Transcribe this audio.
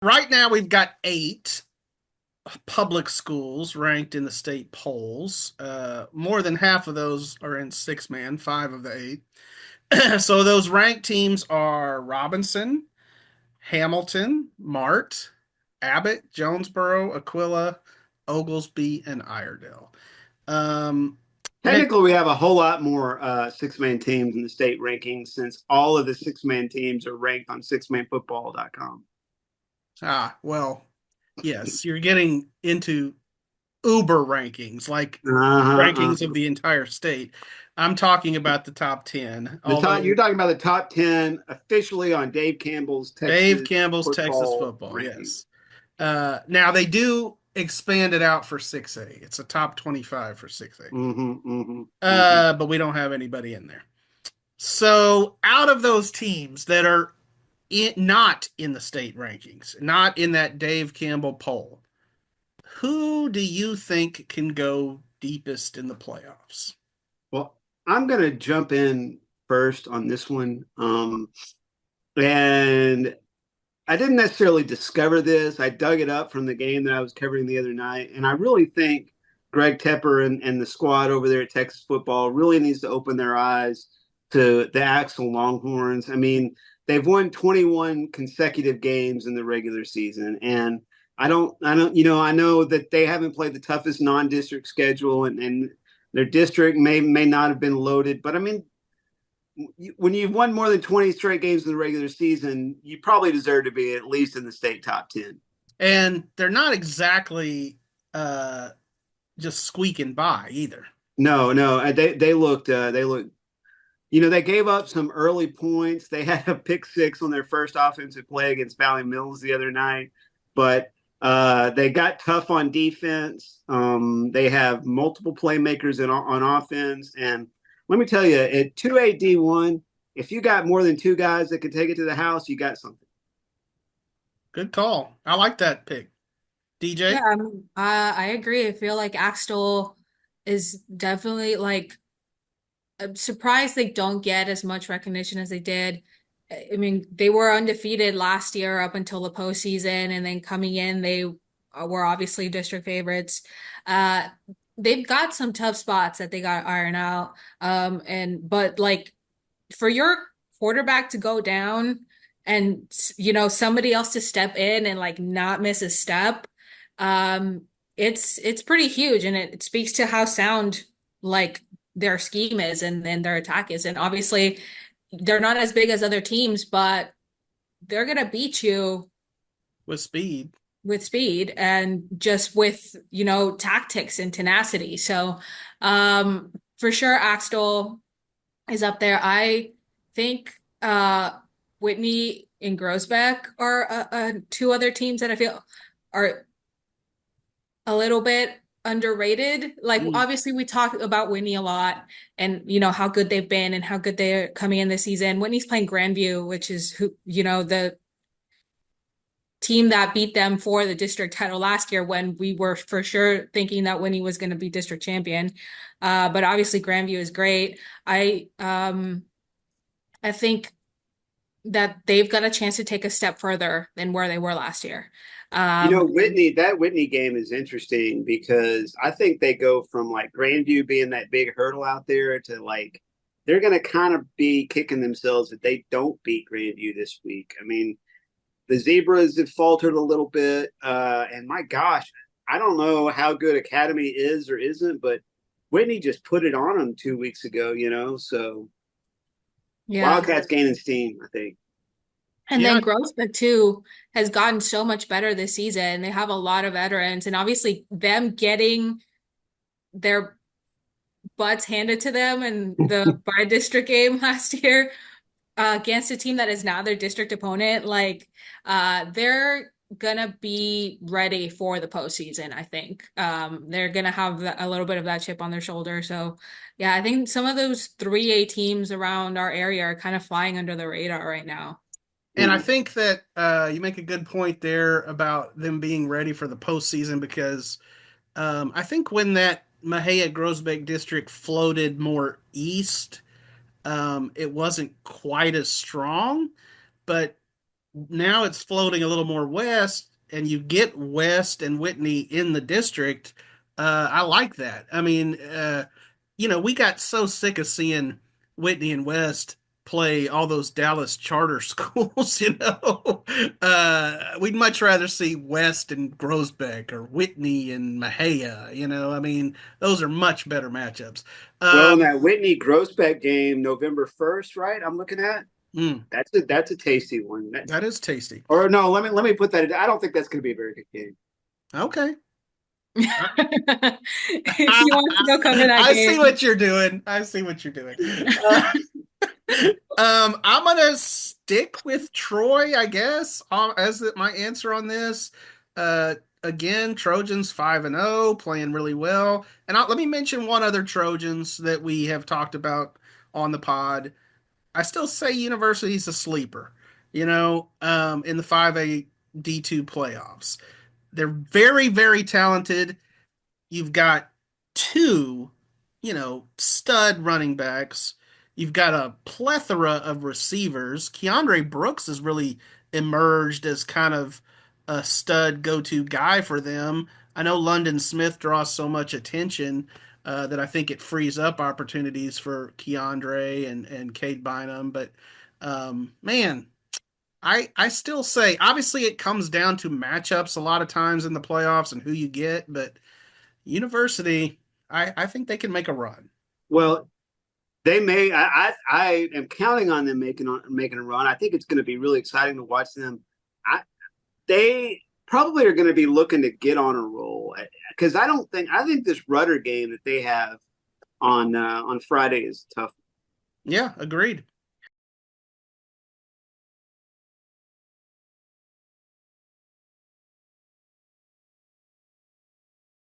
Right now, we've got 8 public schools ranked in the state polls. More than half of those are in six man, 5 of the 8. So those ranked teams are Robinson, Hamilton, Mart, Abbott, Jonesboro, Aquilla, Oglesby, and Iredell. Um, now, Technically, we have a whole lot more six-man teams in the state rankings since all of the six-man teams are ranked on sixmanfootball.com. well, yes, you're getting into Uber rankings, like Uh-huh, rankings of uh-huh. the entire state. I'm talking about the top 10, The top, although you're talking about the top 10 officially on Dave Campbell's Dave Texas Campbell's Texas football football, ranking. yes. Now they do expand it out for 6A. It's a top 25 for 6A. Mm-hmm, mm-hmm, mm-hmm. But we don't have anybody in there. So out of those teams that are not in the state rankings, not in that Dave Campbell poll, who do you think can go deepest in the playoffs? Well, I'm going to jump in first on this one. And I didn't necessarily discover this. I dug it up from the game that I was covering the other night. And I really think Greg Tepper and the squad over there at Texas football really needs to open their eyes to the Axel Longhorns. I mean, they've won 21 consecutive games in the regular season. And I know that they haven't played the toughest non-district schedule and their district may not have been loaded, but I mean, when you've won more than 20 straight games in the regular season, you probably deserve to be at least in the state top 10. And they're not exactly uh, just squeaking by either. No, no, they looked. They gave up some early points. They had a pick six on their first offensive play against Valley Mills the other night, but they got tough on defense. They have multiple playmakers on offense, and let me tell you, at 2A D1, if you got more than two guys that can take it to the house, you got something. Good call. I like that pick. Yeah, DJ? I agree. I feel like Axtell is definitely like I'm surprised they don't get as much recognition as they did. I mean, they were undefeated last year up until the postseason, and then coming in, they were obviously district favorites. Uh, they've got some tough spots that they got to iron out. And but like for your quarterback to go down and somebody else to step in and like not miss a step, um, it's pretty huge, and it speaks to how sound like their scheme is and their attack is. And obviously, they're not as big as other teams, but they're gonna beat you With speed. with speed and just with, tactics and tenacity. So, for sure, Axtell is up there. I think Whitney and Groesbeck are two other teams that I feel are a little bit underrated. Like Mm. obviously we talk about Whitney a lot and how good they've been and how good they're coming in this season. Whitney's playing Grandview, which is the team that beat them for the district title last year when we were for sure thinking that Whitney was going to be district champion. But obviously Grandview is great. I think that they've got a chance to take a step further than where they were last year. That Whitney game is interesting because I think they go from like Grandview being that big hurdle out there to like they're going to kind of be kicking themselves if they don't beat Grandview this week. I mean, the Zebras have faltered a little bit, and my gosh, I don't know how good Academy is or isn't, but Whitney just put it on them 2 weeks ago. So Yeah. Wildcats gaining steam, I think. And Yeah, then Grossbeck too has gotten so much better this season. They have a lot of veterans, and obviously them getting their butts handed to them in the by-district game last year against a team that is now their district opponent, like they're gonna be ready for the postseason, I think. They're gonna have a little bit of that chip on their shoulder. So yeah, I think some of those 3A teams around our area are kind of flying under the radar right now. and I think that you make a good point there about them being ready for the postseason because I think when that Mahia Groesbeck district floated more east, it wasn't quite as strong. But now it's floating a little more west, and you get West and Whitney in the district. I like that. I mean, we got so sick of seeing Whitney and West play all those Dallas charter schools. We'd much rather see West and Groesbeck or Whitney and Mahia. I mean, those are much better matchups. Well, in Um, that Whitney Groesbeck game, November 1st, right? I'm looking at mm, that's a tasty one. that is tasty. Or no, let me put that. I don't think that's going to be a very good game. Okay. He wants to go cover that I see game. what you're doing. I see what you're doing. I'm gonna stick with Troy, I guess, as my answer on this. Again, Trojans 5-0, playing really well. And let me mention one other Trojans that we have talked about on the pod. I still say University's a sleeper. In the 5A D2 playoffs, they're very, very talented. You've got two, stud running backs. You've got a plethora of receivers. Keandre Brooks has really emerged as kind of a stud go-to guy for them. I know London Smith draws so much attention that I think it frees up opportunities for Keandre and Cade Bynum. But man, I still say obviously it comes down to matchups a lot of times in the playoffs and who you get, but University, I think they can make a run. Well, they may. I am counting on them making a run. I think it's going to be really exciting to watch them. They probably are going to be looking to get on a roll because I think this Rudder game that they have on Friday is tough. Yeah, agreed.